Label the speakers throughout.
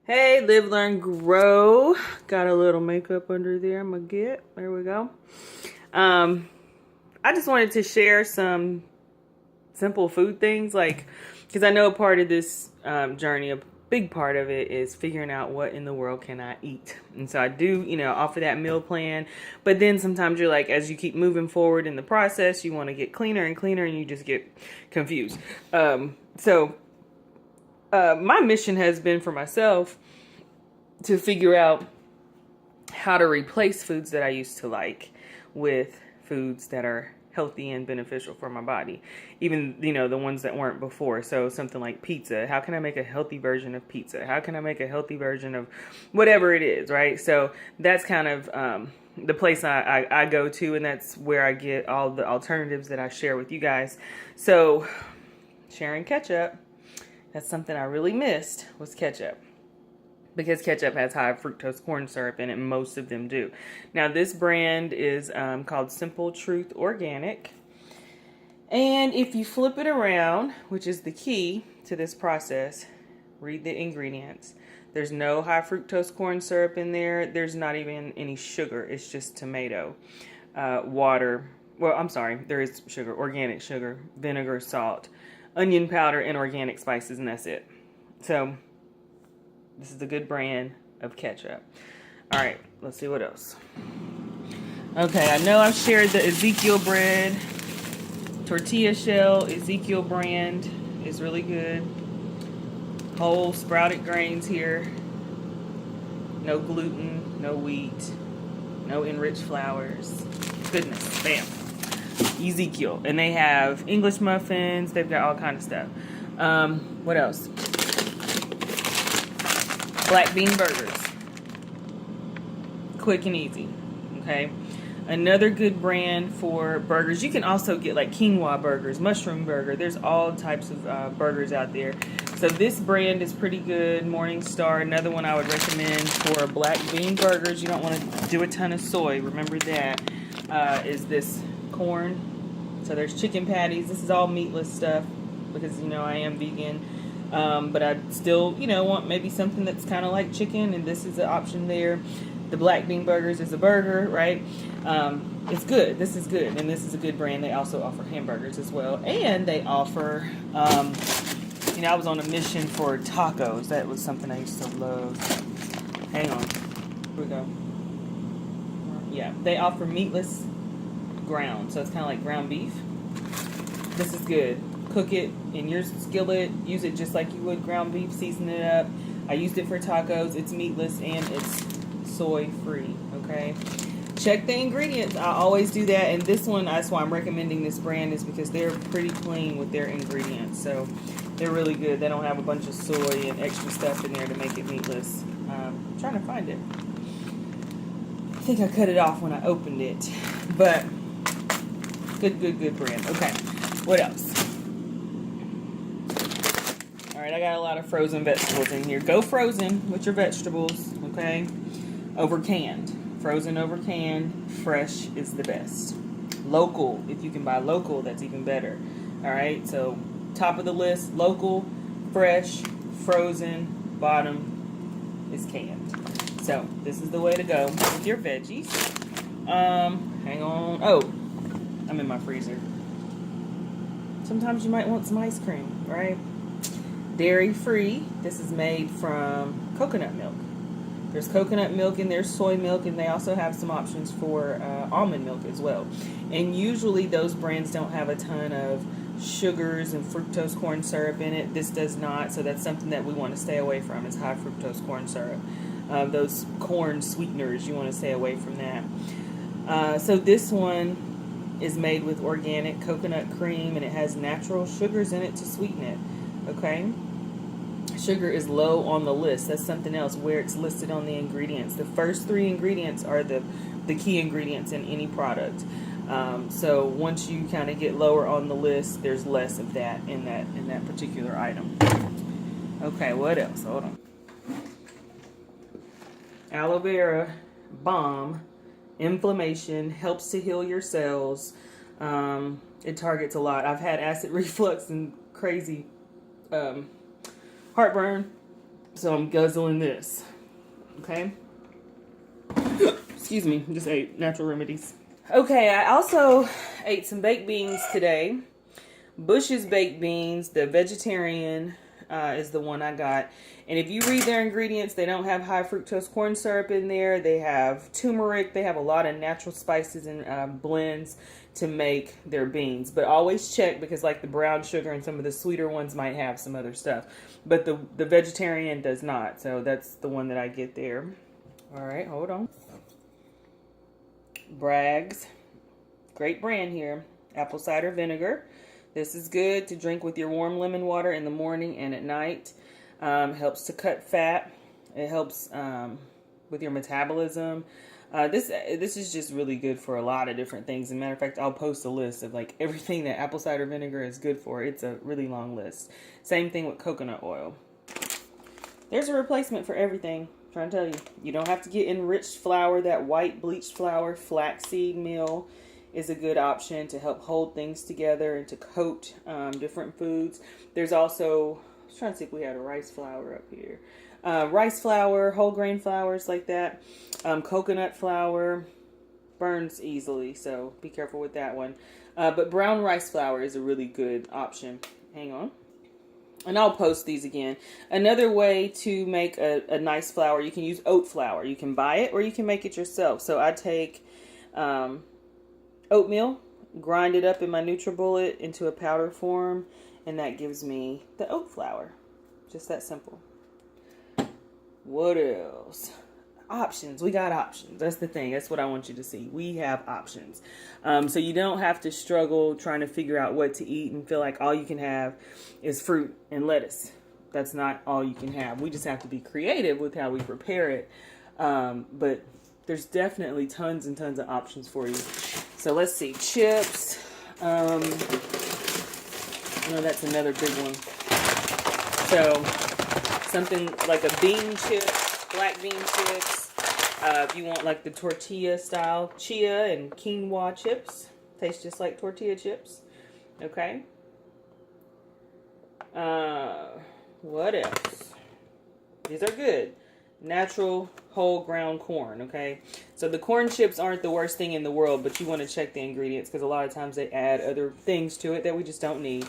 Speaker 1: Hey, live, learn, grow. Got a little makeup under there. There we go. Um, I just wanted to share some simple food things, because I know part of this journey, a big part of it is figuring out what in the world can I eat. And so I do, offer that meal plan. But then sometimes you're like, as you keep moving forward in the process, you want to get cleaner and cleaner, and you just get confused. My mission has been for myself to figure out how to replace foods that I used to like with foods that are healthy and beneficial for my body. Even, the ones that weren't before. So something like pizza. How can I make a healthy version of pizza? How can I make a healthy version of whatever it is, right? So that's kind of the place I go to, and that's where I get all the alternatives that I share with you guys. So sharing ketchup, that's something I really missed, was ketchup. Because ketchup has high fructose corn syrup in it, most of them do. Now, this brand is called Simple Truth Organic. And if you flip it around, which is the key to this process, read the ingredients. There's no high fructose corn syrup in there. There's not even any sugar. It's just tomato, water. Well, I'm sorry, there is sugar, organic sugar, vinegar, salt, onion powder, and organic spices, and that's it. So this is a good brand of ketchup. All right, let's see what else. Okay, I know I've shared the Ezekiel bread. Tortilla shell, Ezekiel brand is really good. Whole sprouted grains here. No gluten, no wheat, no enriched flours. Goodness, bam. Ezekiel. And they have English muffins. They've got all kind of stuff. What else? Black bean burgers. Quick and easy. Okay. Another good brand for burgers. You can also get like quinoa burgers, mushroom burger. There's all types of burgers out there. So this brand is pretty good. Morningstar. Another one I would recommend for black bean burgers. You don't want to do a ton of soy. Remember that. Is this corn. So there's chicken patties. This is all meatless stuff because, I am vegan. But I still, want maybe something that's kind of like chicken, and this is an option there. The black bean burgers is a burger, right? It's good. This is good, and this is a good brand. They also offer hamburgers as well, and they offer, I was on a mission for tacos. That was something I used to love. Hang on. Here we go. Yeah, they offer meatless ground, so it's kind of like ground beef. This is good. Cook it in your skillet. Use it just like you would ground beef. Season it up. I used it for tacos. It's meatless and it's soy free. Okay. Check the ingredients. I always do that. And this one, that's why I'm recommending this brand, is because they're pretty clean with their ingredients. So they're really good. They don't have a bunch of soy and extra stuff in there to make it meatless. I'm trying to find it. I think I cut it off when I opened it. But good brand. Okay. What else? Alright, I got a lot of frozen vegetables in here. Go frozen with your vegetables, okay? Over canned. Frozen over canned. Fresh is the best. Local. If you can buy local, that's even better. Alright, so top of the list, local, fresh, frozen, bottom is canned. So, this is the way to go with your veggies. Hang on. Oh, I'm in my freezer. Sometimes you might want some ice cream, right? Dairy free. This is made from coconut milk. There's coconut milk and there's soy milk, and they also have some options for almond milk as well. And usually those brands don't have a ton of sugars and fructose corn syrup in it. This does not, so that's something that we want to stay away from, is high fructose corn syrup. Those corn sweeteners, you want to stay away from that. So this one is made with organic coconut cream, and it has natural sugars in it to sweeten it. Okay? Sugar is low on the list. That's something else where it's listed on the ingredients. The first 3 ingredients are the key ingredients in any product. So once you kind of get lower on the list, there's less of that in that particular item. Okay, what else? Hold on. Aloe vera balm, inflammation, helps to heal your cells. It targets a lot. I've had acid reflux and crazy heartburn So I'm guzzling this. Okay. Excuse me, just ate Natural Remedies. Okay, I also ate some baked beans today. Bush's baked beans, the vegetarian is the one I got. And if you read their ingredients, they don't have high fructose corn syrup in there. They have turmeric. They have a lot of natural spices and blends to make their beans. But always check, because like the brown sugar and some of the sweeter ones might have some other stuff. But the vegetarian does not. So that's the one that I get there. All right, hold on. Bragg's, great brand here. Apple cider vinegar. This is good to drink with your warm lemon water in the morning and at night. Helps to cut fat. It helps with your metabolism. This is just really good for a lot of different things. As a matter of fact, I'll post a list of like everything that apple cider vinegar is good for. It's a really long list. Same thing with coconut oil. There's a replacement for everything. I'm trying to tell you. You don't have to get enriched flour, that white bleached flour. Flaxseed meal is a good option to help hold things together and to coat different foods. There's also, I was trying to see if we had a rice flour up here. Rice flour, whole grain flours like that. Coconut flour burns easily, so be careful with that one. But brown rice flour is a really good option. Hang on. And I'll post these again. Another way to make a nice flour, you can use oat flour. You can buy it or you can make it yourself. So I take oatmeal, grind it up in my NutriBullet into a powder form, and that gives me the oat flour. Just that simple. What else? Options. We got options. That's the thing. That's what I want you to see. We have options. So you don't have to struggle trying to figure out what to eat and feel like all you can have is fruit and lettuce. That's not all you can have. We just have to be creative with how we prepare it. But there's definitely tons and tons of options for you. So let's see. Chips. I know that's another big one. So something like a bean chip, black bean chips. If you want like the tortilla style, chia and quinoa chips. Taste just like tortilla chips. Okay. What else? These are good. Natural whole ground corn, okay? So the corn chips aren't the worst thing in the world, but you want to check the ingredients because a lot of times they add other things to it that we just don't need.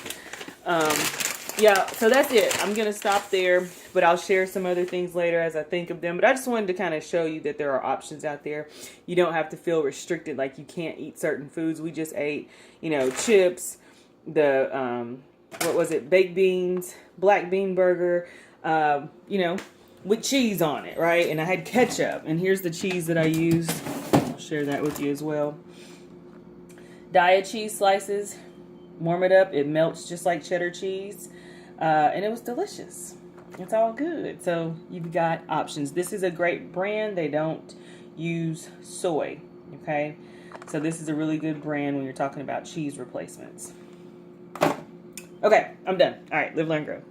Speaker 1: Yeah, so that's it. I'm going to stop there, but I'll share some other things later as I think of them. But I just wanted to kind of show you that there are options out there. You don't have to feel restricted like you can't eat certain foods. We just ate, chips, the, what was it, baked beans, black bean burger, with cheese on it, right? And I had ketchup. And here's the cheese that I used. I'll share that with you as well. Daiya cheese slices. Warm it up. It melts just like cheddar cheese. And it was delicious. It's all good. So you've got options. This is a great brand. They don't use soy. Okay. So this is a really good brand when you're talking about cheese replacements. Okay. I'm done. All right. Live, learn, grow.